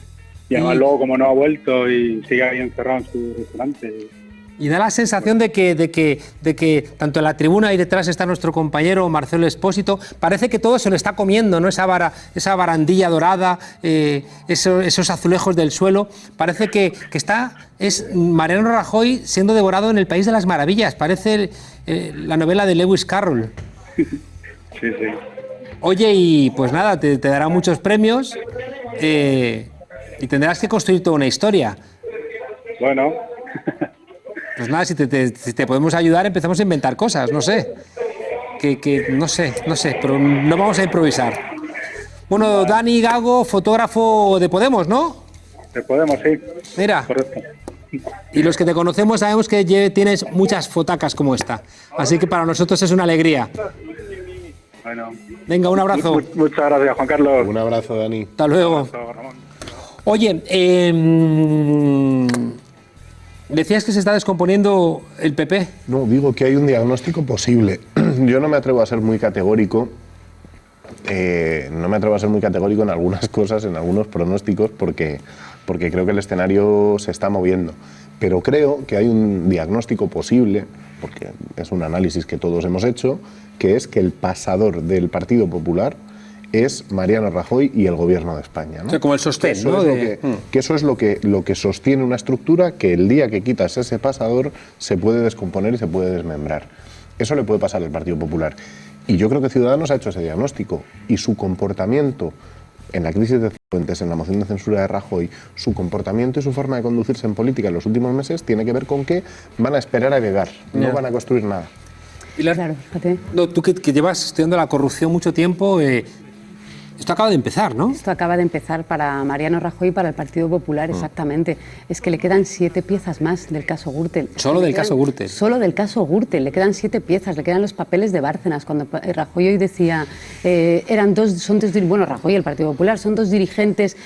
Y además luego, como no ha vuelto y sigue ahí encerrado en su restaurante. Y da la sensación de que tanto en la tribuna ahí detrás está nuestro compañero Marcelo Espósito, parece que todo se lo está comiendo, ¿no? Esa barandilla dorada, esos azulejos del suelo, parece que es Mariano Rajoy siendo devorado en el País de las Maravillas, parece la novela de Lewis Carroll. Sí, sí. Oye, y pues nada, te dará muchos premios y tendrás que construir toda una historia. Bueno... Pues nada, si te podemos ayudar, empezamos a inventar cosas, no sé. No sé, pero no vamos a improvisar. Bueno, Dani Gago, fotógrafo de Podemos, ¿no? De Podemos, sí. Mira. Correcto. Y los que te conocemos sabemos que tienes muchas fotacas como esta. Así que para nosotros es una alegría. Bueno. Venga, un abrazo. Muchas gracias, Juan Carlos. Un abrazo, Dani. Hasta luego. Oye, decías que se está descomponiendo el PP. No, digo que hay un diagnóstico posible. Yo no me atrevo a ser muy categórico. No me atrevo a ser muy categórico en algunas cosas, en algunos pronósticos, porque creo que el escenario se está moviendo. Pero creo que hay un diagnóstico posible, porque es un análisis que todos hemos hecho, que es que el pasador del Partido Popular es Mariano Rajoy y el Gobierno de España, ¿no? O sea, como el sostén, eso ¿no? Que eso es lo que sostiene una estructura que el día que quitas ese pasador se puede descomponer y se puede desmembrar. Eso le puede pasar al Partido Popular. Y yo creo que Ciudadanos ha hecho ese diagnóstico y su comportamiento en la crisis de Cifuentes, en la moción de censura de Rajoy, su comportamiento y su forma de conducirse en política en los últimos meses tiene que ver con que van a esperar a llegar, no van a construir nada. Pilar, claro, no, tú que llevas estudiando la corrupción mucho tiempo, esto acaba de empezar, ¿no? Esto acaba de empezar para Mariano Rajoy y para el Partido Popular, exactamente. Es que le quedan 7 piezas más del caso Gürtel. ¿Solo del caso Gürtel? Solo del caso Gürtel, le quedan 7 piezas, le quedan los papeles de Bárcenas. Cuando Rajoy hoy decía, Rajoy y el Partido Popular, son 2 dirigentes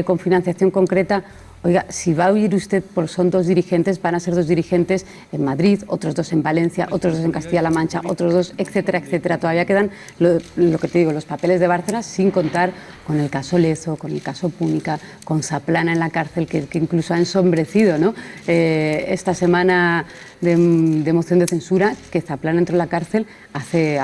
con financiación concreta. Oiga, si va a oír usted por son 2 dirigentes, van a ser 2 dirigentes en Madrid, otros 2 en Valencia, otros 2 en Castilla-La Mancha, otros 2, etcétera, etcétera. Todavía quedan, lo que te digo, los papeles de Bárcenas, sin contar con el caso Lezo, con el caso Púnica, con Zaplana en la cárcel, que incluso ha ensombrecido, ¿no? Esta semana de moción de censura, que Zaplana entró en la cárcel hace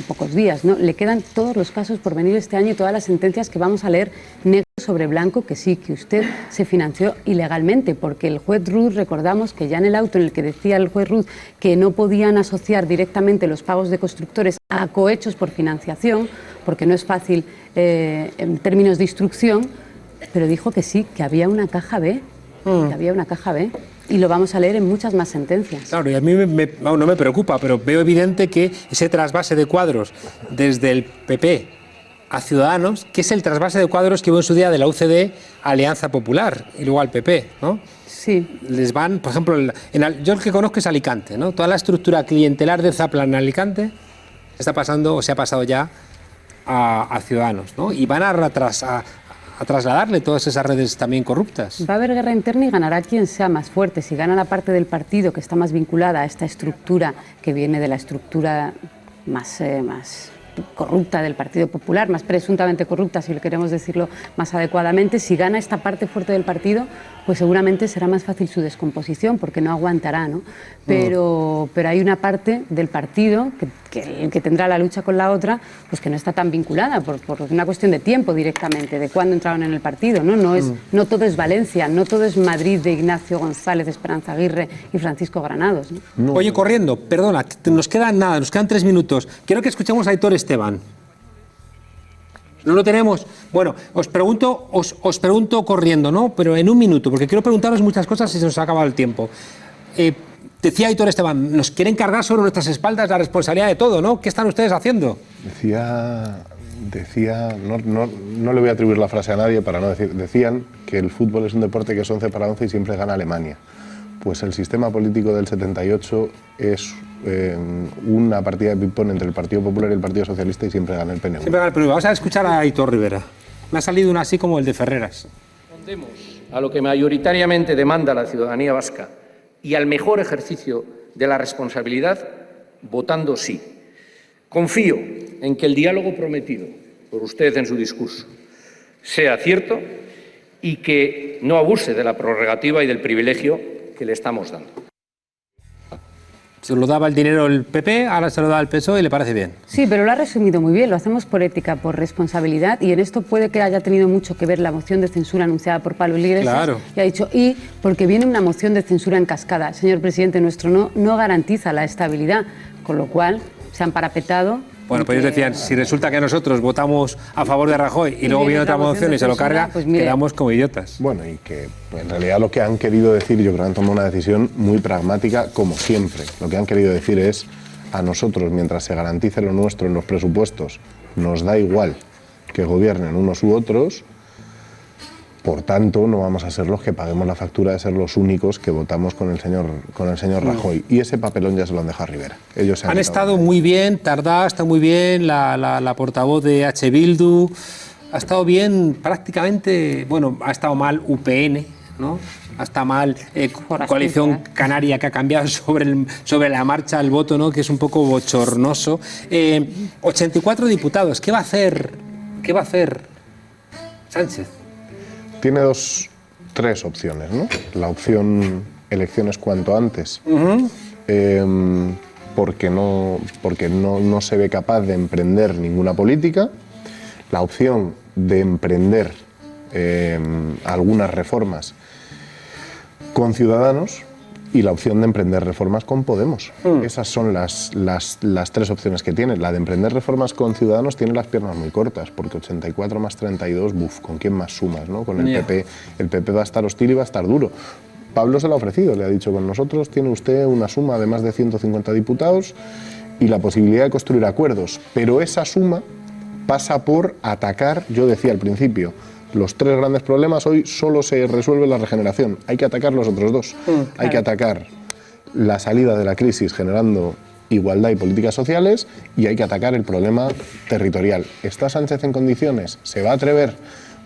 pocos días, ¿no? Le quedan todos los casos por venir este año y todas las sentencias que vamos a leer negro sobre blanco, que sí, que usted se financió ilegalmente, porque el juez Ruz, recordamos que ya en el auto en el que decía el juez Ruz que no podían asociar directamente los pagos de constructores a cohechos por financiación, porque no es fácil en términos de instrucción, pero dijo que sí, que había una caja B, que había una caja B. Y lo vamos a leer en muchas más sentencias. Claro, y a mí no me preocupa, pero veo evidente que ese trasvase de cuadros desde el PP a Ciudadanos, que es el trasvase de cuadros que hubo en su día de la UCD a Alianza Popular y luego al PP, ¿no? Sí. Les van, por ejemplo, yo el que conozco es Alicante, ¿no? Toda la estructura clientelar de Zaplan en Alicante está pasando, o se ha pasado ya a Ciudadanos, ¿no? Y van a trasladarle todas esas redes también corruptas. Va a haber guerra interna y ganará quien sea más fuerte. Si gana la parte del partido que está más vinculada a esta estructura que viene de la estructura más corrupta del Partido Popular, más presuntamente corrupta, si lo queremos decirlo más adecuadamente, si gana esta parte fuerte del partido, pues seguramente será más fácil su descomposición, porque no aguantará, ¿no? Pero hay una parte del partido que tendrá la lucha con la otra, pues que no está tan vinculada, por una cuestión de tiempo directamente, de cuándo entraron en el partido, ¿no? No todo es Valencia, no todo es Madrid de Ignacio González, Esperanza Aguirre y Francisco Granados, ¿no? Oye, corriendo, perdona, nos quedan 3 minutos. Quiero que escuchemos a Aitor Esteban. ¿No lo tenemos? Bueno, os pregunto corriendo, ¿no? Pero en un minuto, porque quiero preguntaros muchas cosas y se nos ha acabado el tiempo. Decía Aitor Esteban, nos quieren cargar sobre nuestras espaldas la responsabilidad de todo, ¿no? ¿Qué están ustedes haciendo? Decía no le voy a atribuir la frase a nadie para no decir, decían que el fútbol es un deporte que es 11 para 11 y siempre gana Alemania. Pues el sistema político del 78 es una partida de ping-pong entre el Partido Popular y el Partido Socialista y siempre gana el PNV. Siempre gana el PNV. Vamos a escuchar a Aitor Rivera. Me ha salido uno así como el de Ferreras. Respondemos a lo que mayoritariamente demanda la ciudadanía vasca y al mejor ejercicio de la responsabilidad, votando sí. Confío en que el diálogo prometido por usted en su discurso sea cierto y que no abuse de la prerrogativa y del privilegio que le estamos dando. Se lo daba el dinero el PP, ahora se lo da el PSOE y le parece bien. Sí, pero lo ha resumido muy bien. Lo hacemos por ética, por responsabilidad, y en esto puede que haya tenido mucho que ver la moción de censura anunciada por Pablo Iglesias. Claro. Y ha dicho, y porque viene una moción de censura en cascada. Señor presidente, nuestro no garantiza la estabilidad, con lo cual se han parapetado. Bueno, pues ellos decían, si resulta que nosotros votamos a favor de Rajoy y luego viene otra moción y se lo carga, pues quedamos como idiotas. Bueno, y que en realidad lo que han querido decir, yo creo que han tomado una decisión muy pragmática, como siempre. Lo que han querido decir es, a nosotros, mientras se garantice lo nuestro en los presupuestos, nos da igual que gobiernen unos u otros, por tanto, no vamos a ser los que paguemos la factura de ser los únicos que votamos con el señor Rajoy. Y ese papelón ya se lo han dejado a Rivera. Ellos han estado muy bien, Tardá está muy bien, la portavoz de H. Bildu, ha estado bien prácticamente, bueno, ha estado mal UPN, ¿no? Ha estado mal Coalición Canaria, que ha cambiado sobre la marcha el voto, ¿no? Que es un poco bochornoso. 84 diputados, ¿qué va a hacer Sánchez? Tiene tres opciones, ¿no? La opción elecciones cuanto antes, porque no se ve capaz de emprender ninguna política. La opción de emprender algunas reformas con Ciudadanos y la opción de emprender reformas con Podemos. Esas son las tres opciones que tiene. La de emprender reformas con Ciudadanos tiene las piernas muy cortas, porque 84 más 32, ¿con quién más sumas, no? Con el PP. El PP va a estar hostil y va a estar duro. Pablo se lo ha ofrecido, le ha dicho, con nosotros tiene usted una suma de más de 150 diputados y la posibilidad de construir acuerdos. Pero esa suma pasa por atacar, yo decía al principio, los tres grandes problemas. Hoy solo se resuelve la regeneración, hay que atacar los otros dos. Claro. Hay que atacar la salida de la crisis generando igualdad y políticas sociales, y hay que atacar el problema territorial. ¿Está Sánchez en condiciones? ¿Se va a atrever?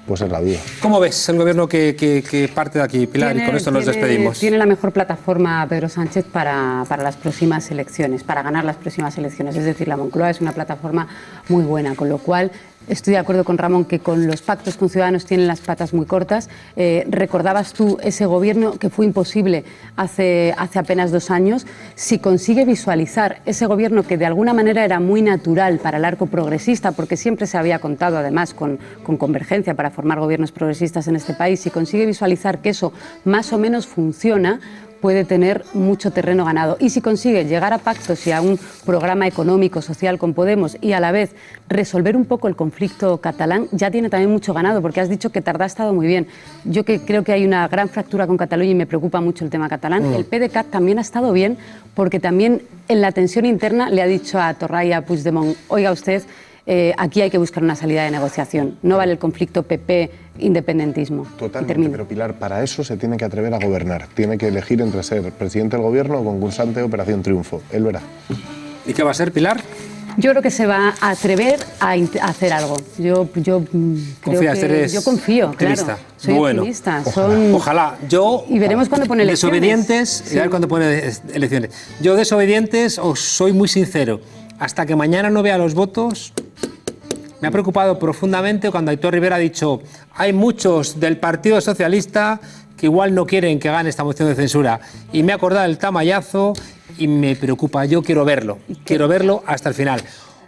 Pues es la duda. ¿Cómo ves el gobierno que parte de aquí, Pilar? Y con esto nos despedimos. Tiene la mejor plataforma Pedro Sánchez para las próximas elecciones, para ganar las próximas elecciones. Es decir, la Moncloa es una plataforma muy buena, con lo cual estoy de acuerdo con Ramón que con los pactos con Ciudadanos tienen las patas muy cortas. Recordabas tú ese gobierno que fue imposible hace apenas 2 años. Si consigue visualizar ese gobierno que de alguna manera era muy natural para el arco progresista, porque siempre se había contado además con Convergencia para formar gobiernos progresistas en este país, si consigue visualizar que eso más o menos funciona, puede tener mucho terreno ganado. Y si consigue llegar a pactos y a un programa económico, social con Podemos y a la vez resolver un poco el conflicto catalán, ya tiene también mucho ganado, porque has dicho que Tardá ha estado muy bien. Yo creo que hay una gran fractura con Cataluña y me preocupa mucho el tema catalán. El PDeCAT también ha estado bien, porque también en la tensión interna le ha dicho a Torra y a Puigdemont, oiga usted, aquí hay que buscar una salida de negociación. No vale el conflicto PP-independentismo. Totalmente, pero Pilar, para eso se tiene que atrever a gobernar. Tiene que elegir entre ser presidente del gobierno o concursante de Operación Triunfo. Él verá. ¿Y qué va a ser, Pilar? Yo creo que se va a atrever a hacer algo. Yo confío, claro. Soy optimista. Ojalá. Yo, y veremos cuándo pone elecciones. Desobedientes, y a ver cuándo pone elecciones. Yo, desobedientes, os soy muy sincero. Hasta que mañana no vea los votos, me ha preocupado profundamente cuando Aitor Rivera ha dicho: hay muchos del Partido Socialista que igual no quieren que gane esta moción de censura. Y me he acordado del tamallazo y me preocupa. Yo quiero verlo hasta el final.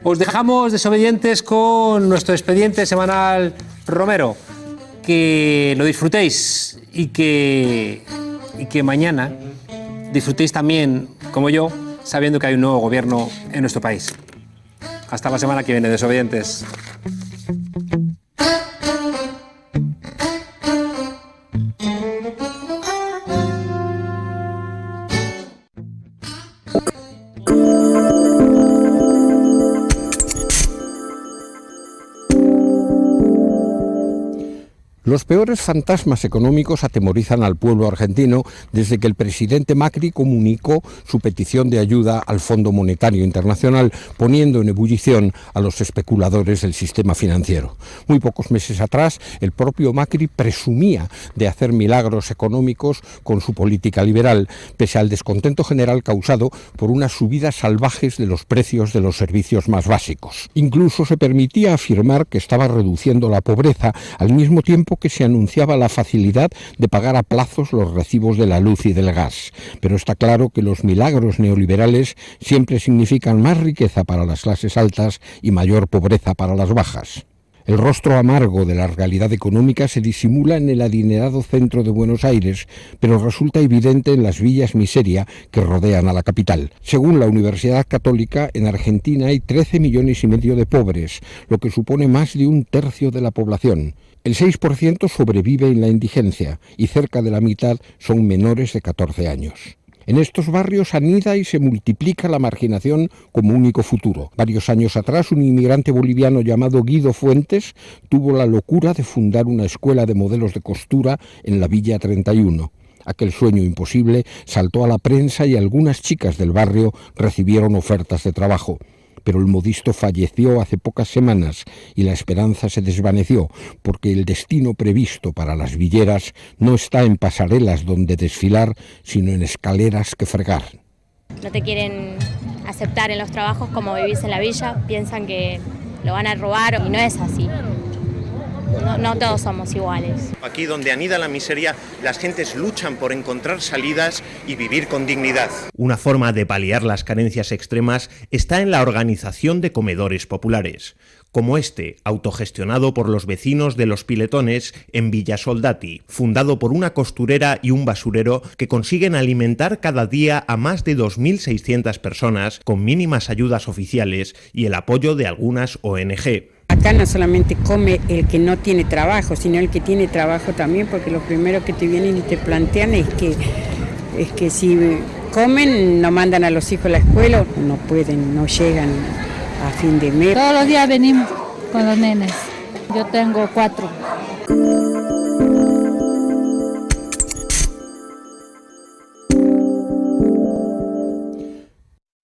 Os dejamos, desobedientes, con nuestro expediente semanal Romero. Que lo disfrutéis y que mañana disfrutéis también, como yo, sabiendo que hay un nuevo gobierno en nuestro país. Hasta la semana que viene, desobedientes. Los peores fantasmas económicos atemorizan al pueblo argentino desde que el presidente Macri comunicó su petición de ayuda al Fondo Monetario Internacional, poniendo en ebullición a los especuladores del sistema financiero. Muy pocos meses atrás, el propio Macri presumía de hacer milagros económicos con su política liberal, pese al descontento general causado por unas subidas salvajes de los precios de los servicios más básicos. Incluso se permitía afirmar que estaba reduciendo la pobreza, al mismo tiempo que se anunciaba la facilidad de pagar a plazos los recibos de la luz y del gas. Pero está claro que los milagros neoliberales siempre significan más riqueza para las clases altas y mayor pobreza para las bajas. El rostro amargo de la realidad económica se disimula en el adinerado centro de Buenos Aires, pero resulta evidente en las villas miseria que rodean a la capital. Según la Universidad Católica, en Argentina hay 13,5 millones de pobres, lo que supone más de un tercio de la población. El 6% sobrevive en la indigencia y cerca de la mitad son menores de 14 años. En estos barrios anida y se multiplica la marginación como único futuro. Varios años atrás, un inmigrante boliviano llamado Guido Fuentes tuvo la locura de fundar una escuela de modelos de costura en la Villa 31. Aquel sueño imposible saltó a la prensa y algunas chicas del barrio recibieron ofertas de trabajo. Pero el modisto falleció hace pocas semanas y la esperanza se desvaneció, porque el destino previsto para las villeras no está en pasarelas donde desfilar, sino en escaleras que fregar. No te quieren aceptar en los trabajos como vivís en la villa, piensan que lo van a robar y no es así. No todos somos iguales. Aquí donde anida la miseria, las gentes luchan por encontrar salidas y vivir con dignidad. Una forma de paliar las carencias extremas está en la organización de comedores populares, como este, autogestionado por los vecinos de Los Piletones en Villa Soldati, fundado por una costurera y un basurero que consiguen alimentar cada día a más de 2.600 personas con mínimas ayudas oficiales y el apoyo de algunas ONG. Acá no solamente come el que no tiene trabajo, sino el que tiene trabajo también, porque lo primero que te vienen y te plantean es que si comen no mandan a los hijos a la escuela, no pueden, no llegan a fin de mes. Todos los días venimos con los nenes, yo tengo 4.